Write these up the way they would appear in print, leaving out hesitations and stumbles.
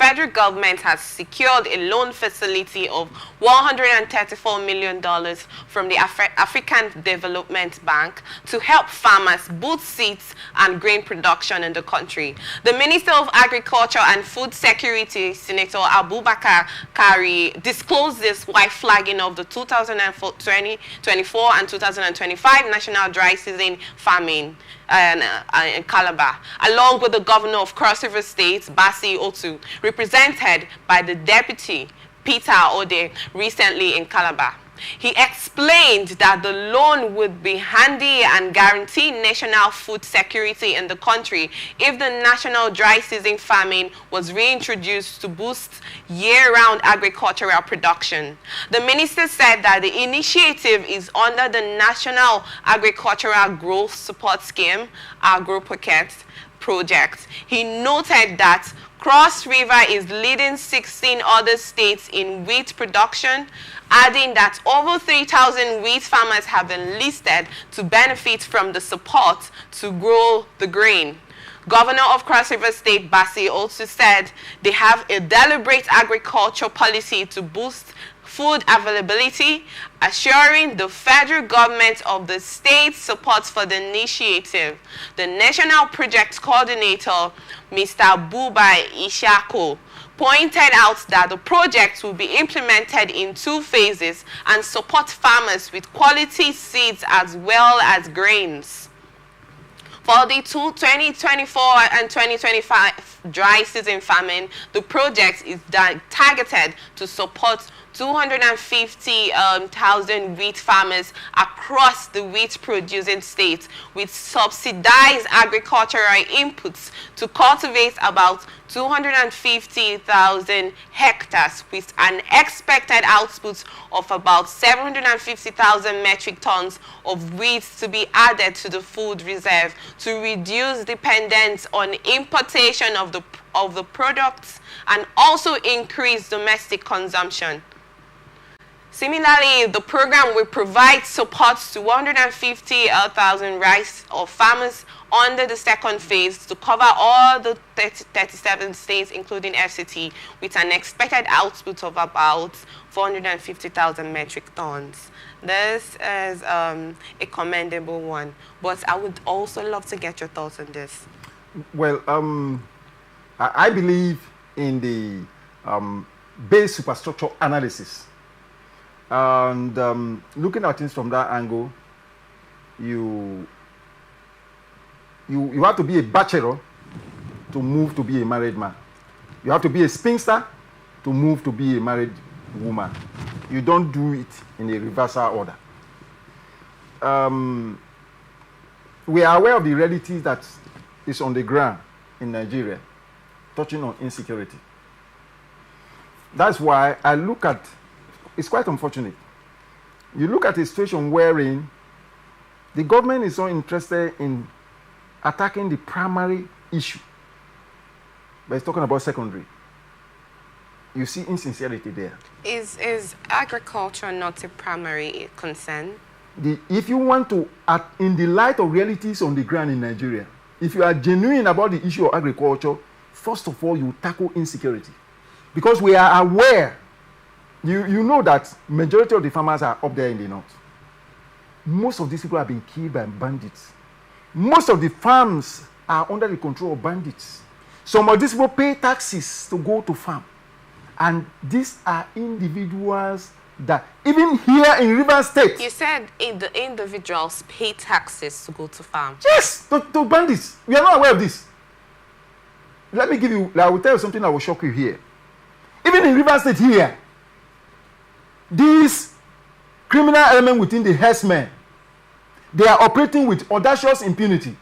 federal government has secured a loan facility of $134 million from the African Development Bank to help farmers boost seeds and grain production in the country. The Minister of Agriculture and Food Security, Senator Abubakar Kari, disclosed this while flagging of the 2024 and 2025 National Dry Season Famine in Calabar, along with the Governor of Cross River State, Basi Otu, represented by the Deputy Peter Ode recently in Calabar. He explained that the loan would be handy and guarantee national food security in the country if the national dry season famine was reintroduced to boost year-round agricultural production. The minister said that the initiative is under the National Agricultural Growth Support Scheme, AgroPocket project. He noted that Cross River is leading 16 other states in wheat production, adding that over 3,000 wheat farmers have been listed to benefit from the support to grow the grain. Governor of Cross River State, Basi, also said they have a deliberate agriculture policy to boost food availability, assuring the federal government of the state support for the initiative. The National Project Coordinator, Mr. Buba Ishako, pointed out that the project will be implemented in 2 phases and support farmers with quality seeds as well as grains. For the 2024 and 2025 dry season famine, the project is targeted to support 250,000 wheat farmers across the wheat producing states with subsidized agricultural inputs to cultivate about 250,000 hectares with an expected output of about 750,000 metric tons of wheat to be added to the food reserve to reduce dependence on importation of the products and also increase domestic consumption. Similarly, the program will provide support to 150,000 rice or farmers under the second phase to cover all the 37 states, including FCT, with an expected output of about 450,000 metric tons. This is a commendable one, but I would also love to get your thoughts on this. Well, I believe in the base superstructure analysis. And looking at things from that angle, you have to be a bachelor to move to be a married man. You have to be a spinster to move to be a married woman. You don't do it in a reversal order. We are aware of the realities that is on the ground in Nigeria, touching on insecurity. That's why I look at, it's quite unfortunate. You look at a situation wherein the government is so interested in attacking the primary issue, but it's talking about secondary. You see insincerity there. Is agriculture not a primary concern? If you want to, in the light of realities on the ground in Nigeria, if you are genuine about the issue of agriculture, first of all, you tackle insecurity. Because we are aware, you know that majority of the farmers are up there in the north. Most of these people have been killed by bandits. Most of the farms are under the control of bandits. Some of these people pay taxes to go to farm. And these are individuals that, even here in River State. You said the individuals pay taxes to go to farm. Yes, to bandits. We are not aware of this. Let me give you, I will tell you something that will shock you here. Even in River State here, these criminal elements within the herdsmen, they are operating with audacious impunity.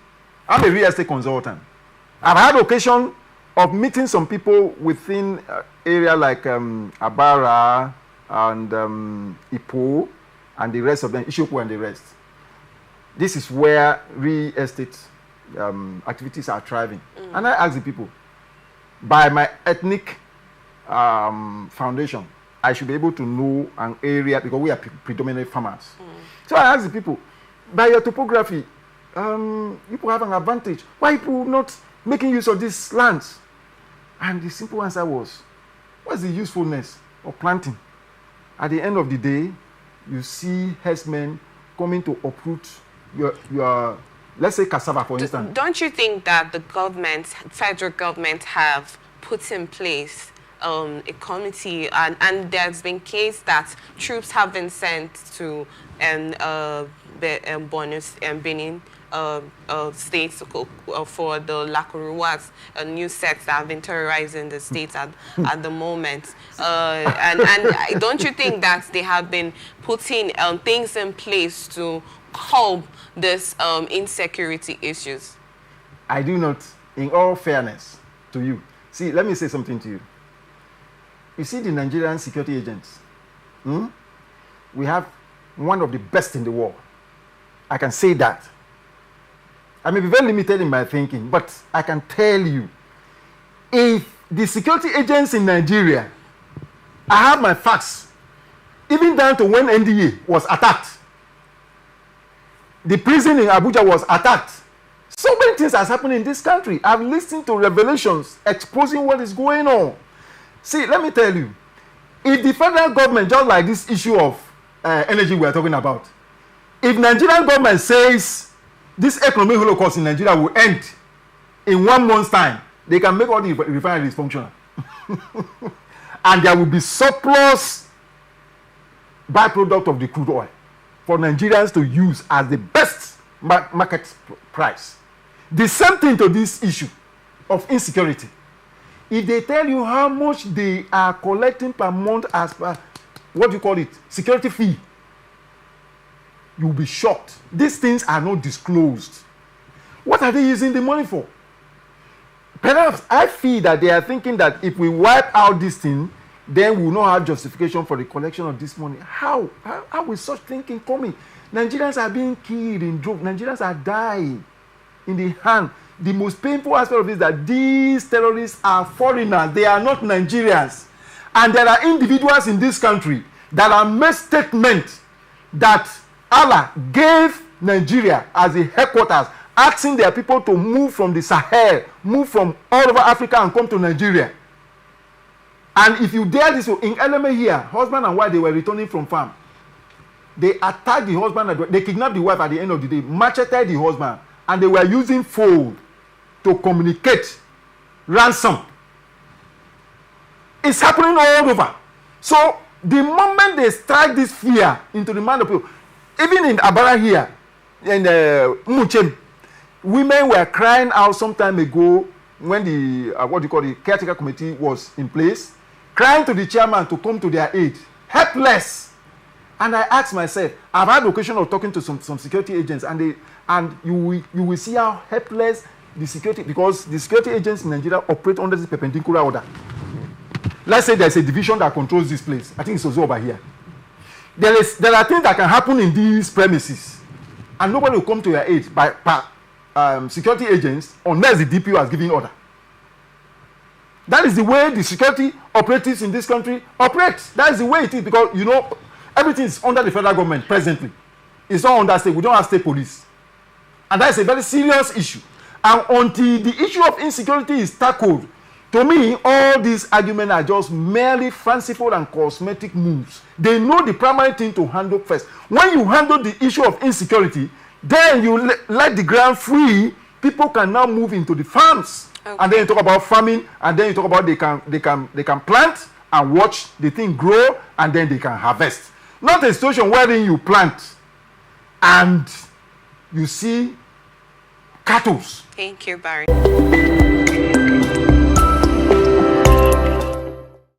I'm a real estate consultant. I've had occasion of meeting some people within area like Abara and Ipo and the rest of them, Ishoku and the rest. This is where real estate activities are thriving. And I ask the people, by my ethnic foundation, I should be able to know an area because we are predominantly farmers. So I ask the people, by your topography, people have an advantage. Why are people not making use of these lands? And the simple answer was, what's the usefulness of planting? At the end of the day, you see herdsmen coming to uproot your let's say cassava, for instance. Don't you think that the government, federal government, have put in place a committee, and there's been case that troops have been sent to bonus and Benin states for the Lakuruwas, a new sect that have been terrorizing the states at the moment. And don't you think that they have been putting things in place to curb this insecurity issues? I do not, in all fairness to you. See, let me say something to you. You see the Nigerian security agents, we have one of the best in the world. I can say that. I may be very limited in my thinking, but I can tell you, if the security agents in Nigeria, I have my facts, even down to when NDA was attacked, the prison in Abuja was attacked. So many things has happened in this country. I've listened to revelations exposing what is going on. See, let me tell you, if the federal government, just like this issue of energy we are talking about, if Nigerian government says this economic holocaust in Nigeria will end in 1 month's time, they can make all the refineries functional. And there will be surplus byproduct of the crude oil for Nigerians to use as the best market price. The same thing to this issue of insecurity. If they tell you how much they are collecting per month as per, what do you call it, security fee, you'll be shocked. These things are not disclosed. What are they using the money for? Perhaps I feel that they are thinking that if we wipe out this thing, then we will not have justification for the collection of this money. How is such thinking coming? Nigerians are being killed in droves. Nigerians are dying in the hand. The most painful aspect of it is that these terrorists are foreigners. They are not Nigerians. And there are individuals in this country that have made statements that Allah gave Nigeria as a headquarters, asking their people to move from the Sahel, move from all over Africa and come to Nigeria. And if you dare this, in Eleme here, husband and wife, they were returning from farm. They attacked the husband, they kidnapped the wife at the end of the day, macheted the husband, and they were using phone to communicate ransom. It's happening all over. So the moment they strike this fear into the mind of people, even in Abara here, in Muchem, women were crying out some time ago when the caretaker committee was in place, crying to the chairman to come to their aid, helpless. And I asked myself, I've had the occasion of talking to some security agents, and you will see how helpless the security, because the security agents in Nigeria operate under this perpendicular order. Let's say there's a division that controls this place. I think it's also over here. There are things that can happen in these premises, and nobody will come to your aid by security agents unless the DPO has given order. That is the way the security operatives in this country operate. That is the way it is, because everything is under the federal government presently. It's not under state. We don't have state police, and that is a very serious issue. And until the issue of insecurity is tackled, to me, all these arguments are just merely fanciful and cosmetic moves. They know the primary thing to handle first. When you handle the issue of insecurity, then you let the ground free. People can now move into the farms. Okay. And then you talk about farming, and then you talk about they can plant and watch the thing grow, and then they can harvest. Not a situation wherein you plant and you see cattle. Thank you, Barry.